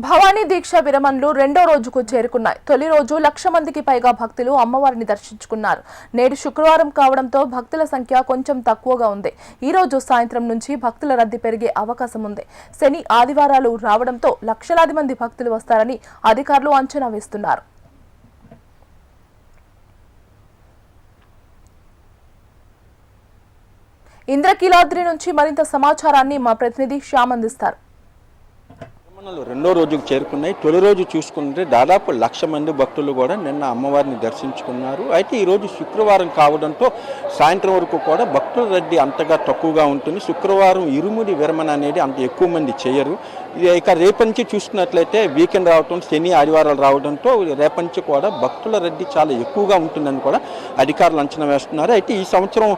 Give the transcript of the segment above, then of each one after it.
భవానీ దీక్ష విరమణలు రెండో రోజుకు చేరుకున్నాయి. తొలి రోజు 1,00,000 మందికి పైగా భక్తులు అమ్మవారిని దర్శించుకున్నారు. నేడు శుక్రవారం కావడంతో భక్తుల సంఖ్య కొంచెం తక్కువగా ఉంది. ఈ రోజు సాయంత్రం నుంచి భక్తుల రద్దీ పెరిగే అవకాశం ఉంది. శని, ఆదివారాలు రావడంతో లక్షలాది మంది భక్తులు వస్తారని అధికారులు అంచనా వేస్తున్నారు. ఇంద్రకీలాద్రి నుంచి మరింత సమాచారాన్ని మా ప్రతినిధి శ్యామ్ అందిస్తారు. రెండో రోజుకు చేరుకున్నాయి. తొలి రోజు చూసుకుంటే దాదాపు 1,00,000 మంది భక్తులు కూడా నిన్న అమ్మవారిని దర్శించుకున్నారు. అయితే ఈరోజు శుక్రవారం కావడంతో సాయంత్రం వరకు కూడా భక్తుల రద్దీ అంతగా తక్కువగా ఉంటుంది. శుక్రవారం ఇరుముడి విరమణ అనేది అంత ఎక్కువ మంది చేయరు. ఇక రేపటి నుంచి చూసుకున్నట్లయితే వీకెండ్ రావడం, శని ఆదివారాలు రావడంతో రేపటి నుంచి కూడా భక్తుల రద్దీ చాలా ఎక్కువగా ఉంటుందని కూడా అధికారులు అంచనా వేస్తున్నారు. అయితే ఈ సంవత్సరం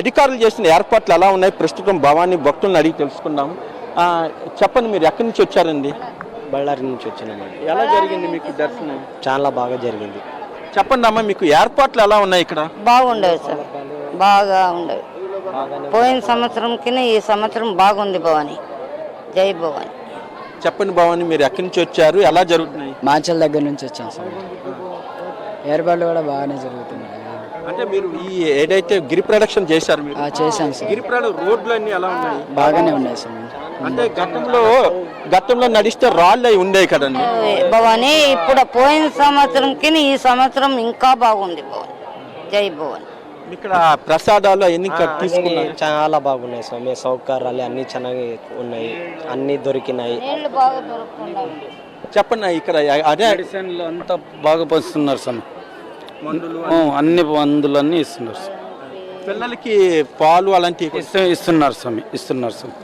అధికారులు చేసిన ఏర్పాట్లు ఎలా ఉన్నాయి, ప్రస్తుతం భవానీ భక్తులను అడిగి తెలుసుకుందాము. చెప్పండి, మీరు ఎక్కడి నుంచి వచ్చారండి? బళ్ళారి నుంచి వచ్చినామండి. ఎలా జరిగింది మీకు దర్శనం? చాలా బాగా జరిగింది. చెప్పండి అమ్మ, మీకు ఏర్పాట్లు ఎలా ఉన్నాయి ఇక్కడ? బాగుండేవి సార్, బాగా ఉండేవి. పోయిన సంవత్సరంకి ఈ సంవత్సరం బాగుంది భవాని. జై భవాని. చెప్పండి భవాని, మీరు ఎక్కడి నుంచి వచ్చారు, ఎలా జరుగుతున్నాయి? మాచల్ దగ్గర నుంచి వచ్చాం సార్. ఏర్పాట్లు కూడా బాగానే జరుగుతున్నాయి. అంటే మీరు ఈ ఏదైతే గిరి ప్రదక్షిణ చేశారు, మీరు చేశాం సార్. గిరి రోడ్లు అన్ని ఎలా ఉన్నాయి? బాగానే ఉన్నాయి సార్. అంటే గతంలో నడిస్తే రాళ్ళు అవి ఉండేవి కదండి భవాని. ఇప్పుడు పోయిన సంవత్సరంకి ఈ సంవత్సరం ఇంకా బాగుంది భవాని. జై భవాని. ఇక్కడ ప్రసాదాలు అవన్నీ తీసుకున్నారు. చాలా బాగున్నాయి స్వామి. సౌకర్యాలు అన్ని చాలా ఉన్నాయి, అన్ని దొరికినాయి. బాగా దొరుకుతున్నాయి. చెప్పండి, ఇక్కడ అదే మెడిసిన్లు అంతా బాగా పంచుతున్నారు స్వామి. అన్ని మందులు అన్ని ఇస్తున్నారు. పిల్లలకి పాలు అలాంటివి ఇస్తున్నారు స్వామి, ఇస్తున్నారు స్వామి.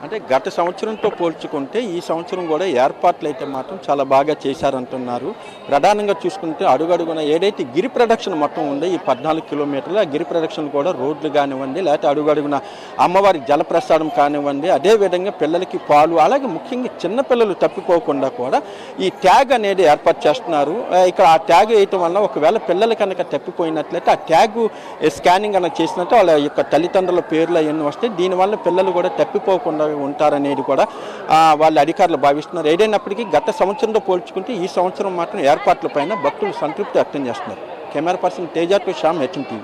అంటే గత సంవత్సరంతో పోల్చుకుంటే ఈ సంవత్సరం కూడా ఏర్పాట్లు అయితే మాత్రం చాలా బాగా చేశారంటున్నారు. ప్రధానంగా చూసుకుంటే అడుగడుగున ఏదైతే గిరి ప్రదక్షిణ మొత్తం ఉందో ఈ 14 కిలోమీటర్లు, ఆ గిరి ప్రదక్షిణ కూడా రోడ్లు కానివ్వండి, లేకపోతే అడుగడుగున అమ్మవారి జలప్రసాదం కానివ్వండి, అదేవిధంగా పిల్లలకి పాలు, అలాగే ముఖ్యంగా చిన్నపిల్లలు తప్పిపోకుండా కూడా ఈ ట్యాగ్ అనేది ఏర్పాటు చేస్తున్నారు. ఇక్కడ ఆ ట్యాగ్ వేయటం వల్ల ఒకవేళ పిల్లలు కనుక తప్పిపోయినట్లయితే ఆ ట్యాగ్ స్కానింగ్ కనుక చేసినట్టు వాళ్ళ యొక్క తల్లిదండ్రుల పేర్లు అవన్నీ వస్తాయి. దీనివల్ల పిల్లలు కూడా తప్పిపోకుండా ఉంటారనేది కూడా వాళ్ళ అధికారులు భావిస్తున్నారు. ఏదైనప్పటికీ గత సంవత్సరంతో పోల్చుకుంటే ఈ సంవత్సరం మాత్రం ఏర్పాట్ల పైన భక్తులు సంతృప్తి వ్యక్తం చేస్తున్నారు. కెమెరా పర్సన్ తేజాతో శ్యామ్, HM TV.